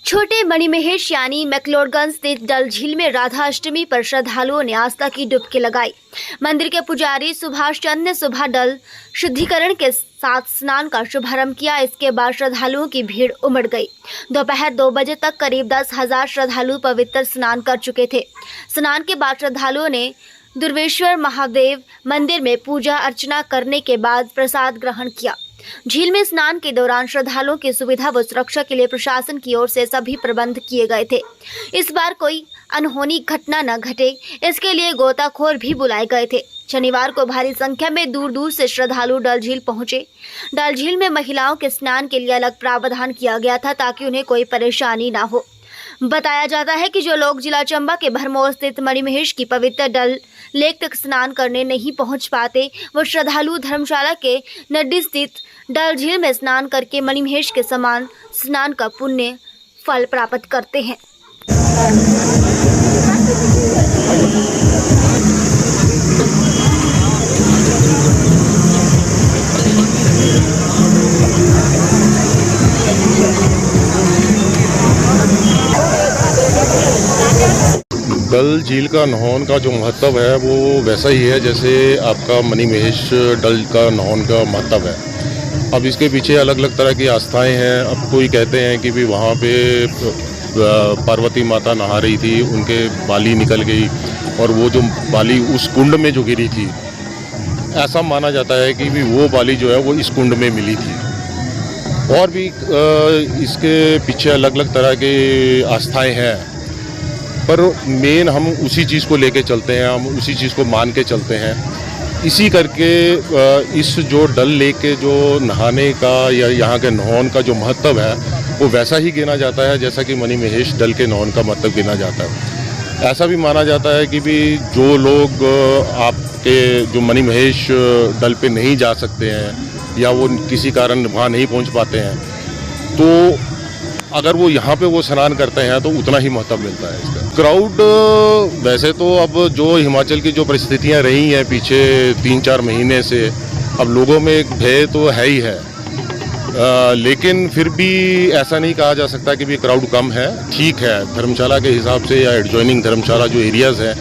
छोटे मणिमहेश यानी मैक्लोडगंज स्थित डल झील में राधा अष्टमी पर श्रद्धालुओं ने आस्था की डुबकी लगाई। मंदिर के पुजारी सुभाष चंद ने सुबह डल शुद्धिकरण के साथ स्नान का शुभारंभ किया। इसके बाद श्रद्धालुओं की भीड़ उमड़ गई। दोपहर 2 बजे तक करीब 10,000 श्रद्धालु पवित्र स्नान कर चुके थे। स्नान के बाद श्रद्धालुओं ने दुर्वेश्वर महादेव मंदिर में पूजा अर्चना करने के बाद प्रसाद ग्रहण किया। झील में स्नान के दौरान श्रद्धालुओं की सुविधा व सुरक्षा के लिए प्रशासन की ओर से सभी प्रबंध किए गए थे। इस बार कोई अनहोनी घटना न घटे, इसके लिए गोताखोर भी बुलाए गए थे। शनिवार को भारी संख्या में दूर दूर से श्रद्धालु डल झील पहुंचे। डल झील में महिलाओं के स्नान के लिए अलग प्रावधान किया गया था ताकि उन्हें कोई परेशानी न हो। बताया जाता है कि जो लोग जिला चंबा के भरमौर स्थित मणिमहेश की पवित्र डल लेक तक स्नान करने नहीं पहुंच पाते, वो श्रद्धालु धर्मशाला के नड्डी स्थित डल झील में स्नान करके मणिमहेश के समान स्नान का पुण्य फल प्राप्त करते हैं। डल झील का नहान का जो महत्व है वो वैसा ही है जैसे आपका मणिमहेश डल का नहान का महत्व है। अब इसके पीछे अलग अलग तरह की आस्थाएं हैं। अब कोई कहते हैं कि भी वहाँ पे पार्वती माता नहा रही थी, उनके बाली निकल गई और वो जो बाली उस कुंड में जो गिरी थी, ऐसा माना जाता है कि भी वो बाली जो है वो इस कुंड में मिली थी। और भी इसके पीछे अलग अलग तरह की आस्थाएं हैं, पर मेन हम उसी चीज़ को लेके चलते हैं, हम उसी चीज़ को मान के चलते हैं। इसी करके इस जो डल लेक के जो नहाने का या यहाँ के नहान का जो महत्व है वो वैसा ही गिना जाता है जैसा कि मणिमहेश डल के नहान का महत्व गिना जाता है। ऐसा भी माना जाता है कि भी जो लोग आपके जो मणिमहेश डल पे नहीं जा सकते हैं या वो किसी कारण वहाँ नहीं पहुँच पाते हैं, तो अगर वो यहाँ पे वो स्नान करते हैं तो उतना ही महत्व मिलता है इसका। क्राउड वैसे तो अब जो हिमाचल की जो परिस्थितियाँ रही हैं पीछे 3-4 महीने से, अब लोगों में एक भय तो है ही है, लेकिन फिर भी ऐसा नहीं कहा जा सकता कि भी क्राउड कम है। ठीक है, धर्मशाला के हिसाब से या एडजॉइनिंग धर्मशाला जो एरियाज़ हैं,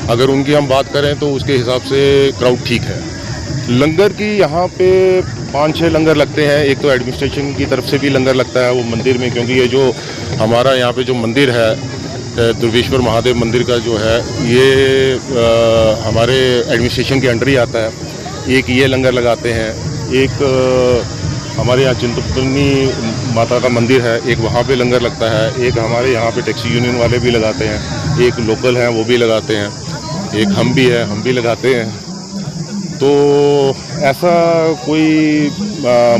अगर उनकी हम बात करें तो उसके हिसाब से क्राउड ठीक है। लंगर की यहाँ पे 5-6 लंगर लगते हैं। एक तो एडमिनिस्ट्रेशन की तरफ से भी लंगर लगता है वो मंदिर में, क्योंकि ये जो हमारा यहाँ पे जो मंदिर है दुर्वेश्वर महादेव मंदिर का जो है ये हमारे एडमिनिस्ट्रेशन के अंडर ही आता है। एक ये लंगर लगाते हैं, एक हमारे यहाँ चिंतपूर्णी माता का मंदिर है, एक वहाँ पे लंगर लगता है, एक हमारे यहाँ पे टैक्सी यूनियन वाले भी लगाते हैं, एक लोकल हैं वो भी लगाते हैं, एक हम भी हैं, हम भी लगाते हैं। तो ऐसा कोई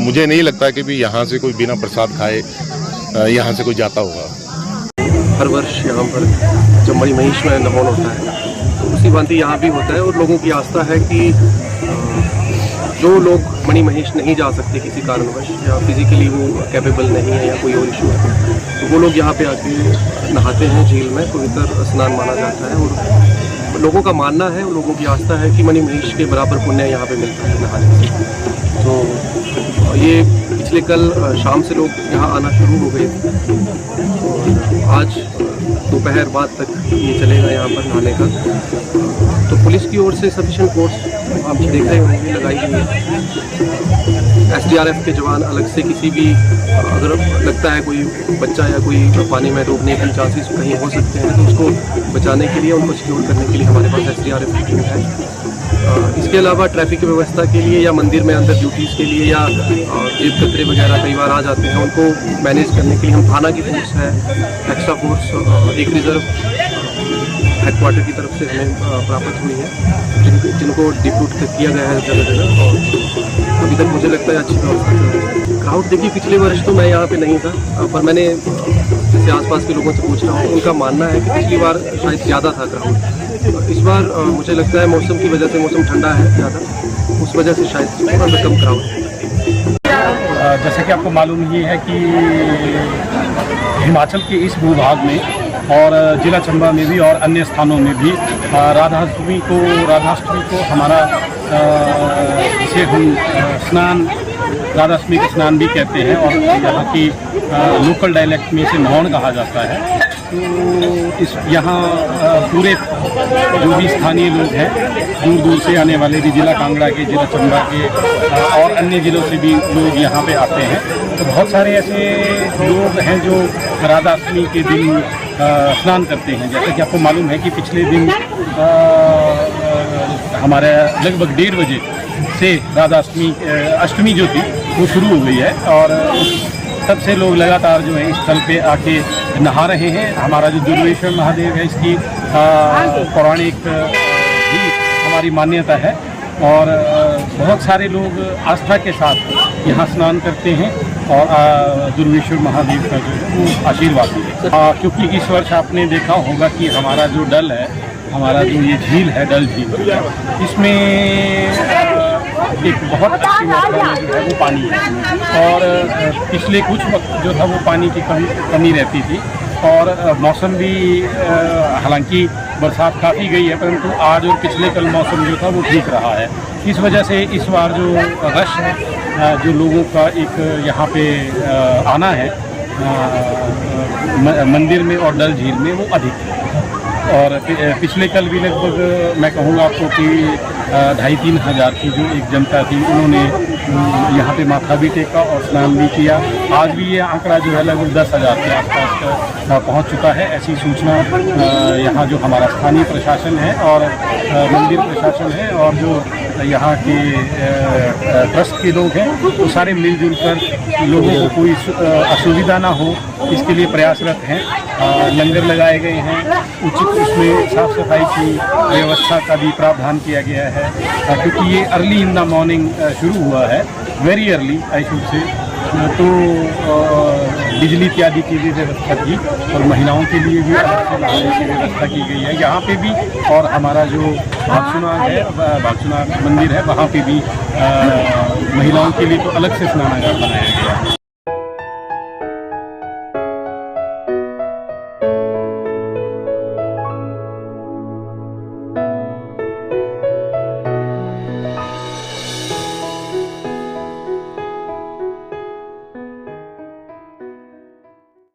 मुझे नहीं लगता कि भी यहाँ से कोई बिना प्रसाद खाए यहाँ से कोई जाता होगा। हर वर्ष यहाँ पर जब मणिमहेश में नहान होता है तो उसी भांति यहाँ भी होता है, और लोगों की आस्था है कि जो लोग मणिमहेश नहीं जा सकते किसी कारणवश या फिजिकली वो कैपेबल नहीं है या कोई और इशू है, तो वो लोग यहाँ पे आके नहाते हैं झील में। पवित्र स्नान माना जाता है और लोगों का मानना है, लोगों की आस्था है कि मणिमहेश के बराबर पुण्य यहाँ पे मिलता है नहाने से। तो ये पिछले कल शाम से लोग यहाँ आना शुरू हो गए थे। आज दोपहर बाद तक ये चलेगा यहाँ पर नहाने का। तो पुलिस की ओर से सफिशिएंट फोर्स आप देख रहे होंगे लगाई गई है। SDRF के जवान अलग से किसी भी अगर लगता है कोई बच्चा या कोई पानी में डूबने के चांसेस कहीं हो सकते हैं तो उसको बचाने के लिए, उनको सिक्योर करने के लिए हमारे पास SDRF की टीम है। इसके अलावा ट्रैफिक की व्यवस्था के लिए या मंदिर में अंदर ड्यूटीज़ के लिए या जेब कतरे वगैरह कई बार आ जाते हैं, उनको मैनेज करने के लिए हम थाना की फोर्स है, एक्स्ट्रा फोर्स, एक रिजर्व हेडक्वार्टर की तरफ से हमें प्राप्त हुई है, जिनको डिप्यूट किया गया है जगह जगह। और अभी तक मुझे लगता है अच्छी व्यवस्था। क्राउड देखिए, पिछले वर्ष तो मैं यहाँ पे नहीं था, पर मैंने जैसे आसपास के लोगों से पूछ रहा हूँ, उनका मानना है कि पिछली बार शायद ज़्यादा था क्राउड। इस बार मुझे लगता है मौसम की वजह से, मौसम ठंडा है ज़्यादा, उस वजह से शायद थोड़ा सा कम क्राउड है। जैसे कि आपको मालूम ही है कि हिमाचल के इस भूभाग में और जिला चंबा में भी और अन्य स्थानों में भी राधाष्टमी को हमारा जिसे हम स्नान राधाष्टमी का स्नान भी कहते हैं, और यहाँ की लोकल डायलेक्ट में इसे नौन कहा जाता है। तो इस यहाँ पूरे जो भी स्थानीय लोग हैं, दूर दूर से आने वाले भी, जिला कांगड़ा के, जिला चंबा के और अन्य ज़िलों से भी लोग यहाँ पे आते हैं। तो बहुत सारे ऐसे लोग हैं जो राधाष्टमी के दिन स्नान करते हैं। जैसे कि आपको मालूम है कि पिछले दिन हमारे लगभग 1:30 बजे से अष्टमी जो थी वो शुरू हो गई है और तब से लोग लगातार जो है इस स्थल पे आके नहा रहे हैं। हमारा जो दुर्वेश्वर महादेव है, इसकी पौराणिक भी हमारी मान्यता है और बहुत सारे लोग आस्था के साथ यहाँ स्नान करते हैं और दुर्वेश्वर महादेव का जो है वो आशीर्वाद भी है। क्योंकि इस वर्ष आपने देखा होगा कि हमारा जो डल है, हमारा जो ये झील है, डल झील, इसमें एक बहुत अच्छी मात्रा में जो है वो पानी है और पिछले कुछ वक्त जो था वो पानी की कमी रहती थी और मौसम भी हालांकि बरसात काफ़ी गई है, परंतु आज और पिछले कल मौसम जो था वो ठीक रहा है। इस वजह से इस बार जो रश है, जो लोगों का एक यहाँ पे आना है मंदिर में और डल झील में, वो अधिक है। और पिछले कल भी लगभग मैं कहूँगा आपको कि 2,500-3 हज़ार की जो एक जनता थी, उन्होंने यहाँ पे माथा भी टेका और स्नान भी किया। आज भी ये आंकड़ा जो है लगभग 10,000 के आसपास पहुँच चुका है। ऐसी सूचना यहाँ जो हमारा स्थानीय प्रशासन है और मंदिर प्रशासन है और जो यहाँ के ट्रस्ट के लोग हैं, वो सारे मिलजुल कर लोगों को कोई असुविधा ना हो इसके लिए प्रयासरत हैं। लंगर लगाए गए हैं, उचित उसमें साफ सफाई की व्यवस्था का भी प्रावधान किया गया है क्योंकि ये अर्ली इन द मॉर्निंग शुरू हुआ है, very early I should say. तो बिजली इत्यादि की भी व्यवस्था की और महिलाओं के लिए भी अलग से नहाने की व्यवस्था की गई है यहाँ पे भी। और हमारा जो भागसुनाग है, भागसुनाग मंदिर है, वहाँ पे भी महिलाओं के लिए तो अलग से स्नानागार बनाया गया है।